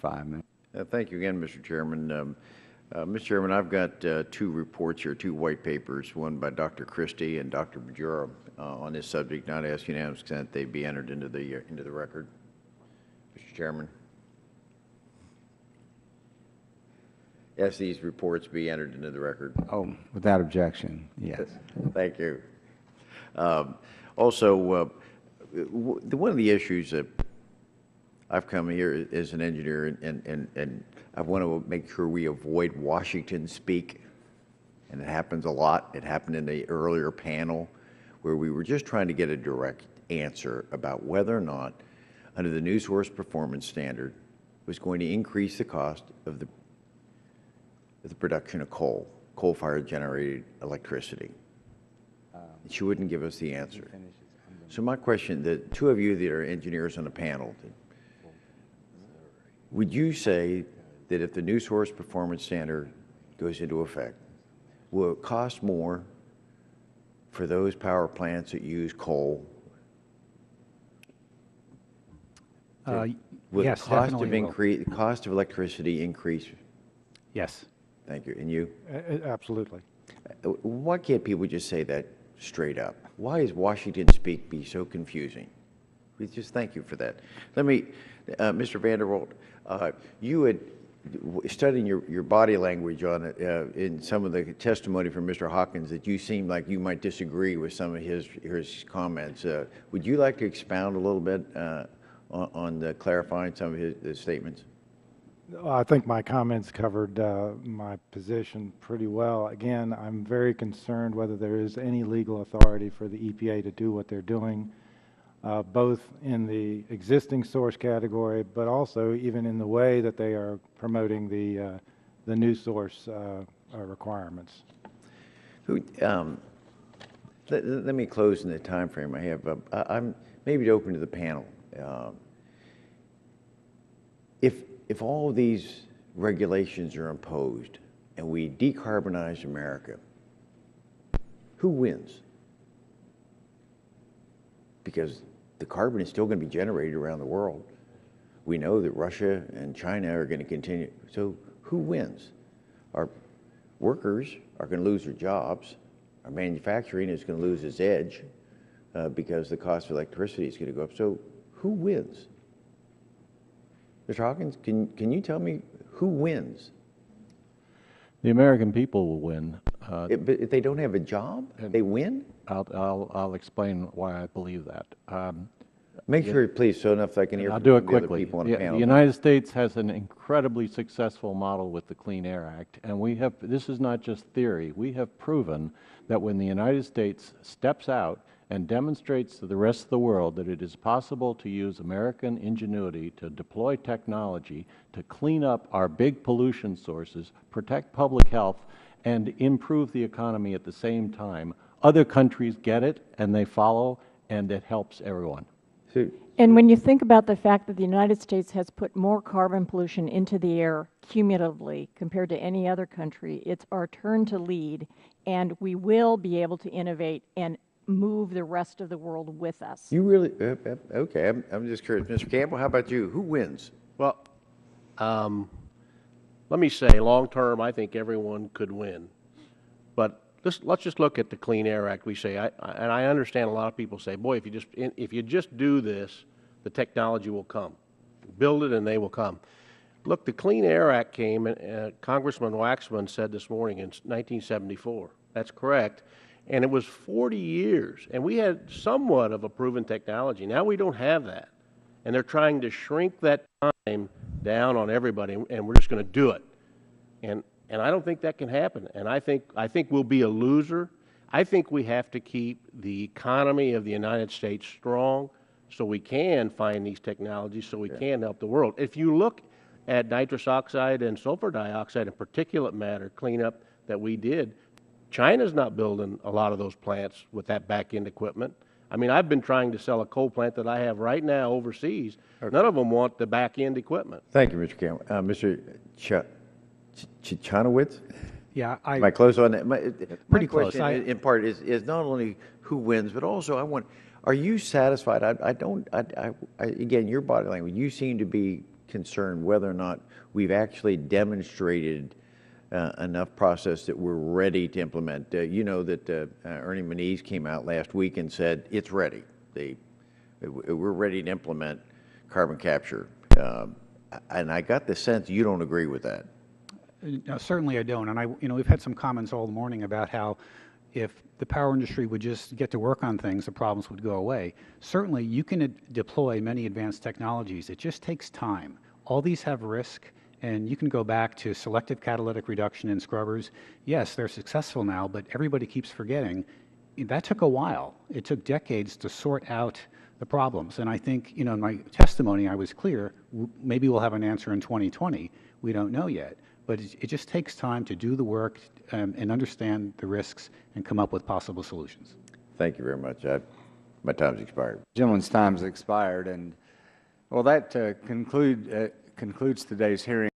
5 minutes. Thank you again, Mr. Chairman. Mr. Chairman, I've got two reports here, two white papers, one by Dr. Christie and Dr. Bajura on this subject. Not ask unanimous consent they be entered into the record. Mr. Chairman. Yes, these reports be entered into the record. Oh, without objection, yes. Thank you. Also, one of the issues that I've come here as an engineer, and I want to make sure we avoid Washington speak, and it happens a lot. It happened in the earlier panel where we were just trying to get a direct answer about whether or not, under the new source performance standard, was going to increase the cost of the production of coal-fired generated electricity. And she wouldn't give us the answer. So my question, the two of you that are engineers on the panel, would you say that if the new source performance standard goes into effect, will it cost more for those power plants that use coal? Will Yes, the cost definitely of the cost of electricity increase? Yes. Thank you. And you? Absolutely. Why can't people just say that straight up? Why is Washington speak be so confusing? We just thank you for that. Let me, Mr. Vanderwalt, you had studying your body language on it in some of the testimony from Mr. Hawkins that you seemed like you might disagree with some of his comments. Would you like to expound a little bit on clarifying some of his statements? I think my comments covered my position pretty well. Again, I'm very concerned whether there is any legal authority for the EPA to do what they're doing, both in the existing source category, but also even in the way that they are promoting the new source requirements. Let me close in the time frame I have. I'm maybe open to the panel. If all of these regulations are imposed and we decarbonize America, who wins? Because the carbon is still going to be generated around the world. We know that Russia and China are going to continue. So who wins? Our workers are going to lose their jobs. Our manufacturing is going to lose its edge because the cost of electricity is going to go up. So who wins? Mr. Hawkins, can you tell me who wins? The American people will win. But if they don't have a job, they win? I'll explain why I believe that. Make sure, please, so enough that I can hear I'll from do the it quickly. other people on the panel. The United States has an incredibly successful model with the Clean Air Act, and we have, this is not just theory, we have proven that when the United States steps out and demonstrates to the rest of the world that it is possible to use American ingenuity to deploy technology to clean up our big pollution sources, protect public health, and improve the economy at the same time. Other countries get it, and they follow, and it helps everyone. And when you think about the fact that the United States has put more carbon pollution into the air cumulatively compared to any other country, it's our turn to lead, and we will be able to innovate and move the rest of the world with us. You really, okay, I'm just curious. Mr. Campbell, how about you? Who wins? Well, let me say, long term, I think everyone could win. But let's just look at the Clean Air Act. We say, and I understand a lot of people say, boy, if you just do this, the technology will come. Build it and they will come. Look, the Clean Air Act came, and Congressman Waxman said this morning in 1974. That's correct. And it was 40 years, and we had somewhat of a proven technology. Now we don't have that, and they're trying to shrink that time down on everybody, and we're just going to do it. And I don't think that can happen. And I think we'll be a loser. I think we have to keep the economy of the United States strong, so we can find these technologies, so we can help the world. If you look at nitrous oxide and sulfur dioxide and particulate matter cleanup that we did, China's not building a lot of those plants with that back-end equipment. I mean, I've been trying to sell a coal plant that I have right now overseas. Okay. None of them want the back-end equipment. Thank you, Mr. Campbell. Mr. Chichanowicz? Yeah, Am I close on that? Pretty my question, close. In part, is not only who wins, but also are you satisfied? Again, your body language, you seem to be concerned whether or not we've actually demonstrated enough process that we're ready to implement. You know that Ernie Moniz came out last week and said it's ready. We're ready to implement carbon capture. And I got the sense you don't agree with that. No, certainly I don't. And we've had some comments all morning about how if the power industry would just get to work on things, the problems would go away. Certainly, you can deploy many advanced technologies. It just takes time. All these have risk, and you can go back to selective catalytic reduction in scrubbers. Yes, they're successful now, but everybody keeps forgetting that took a while. It took decades to sort out the problems. And I think, in my testimony, I was clear, maybe we'll have an answer in 2020. We don't know yet. But it just takes time to do the work and understand the risks and come up with possible solutions. Thank you very much. My time's expired. Gentleman's time's expired, and well, that concludes today's hearing.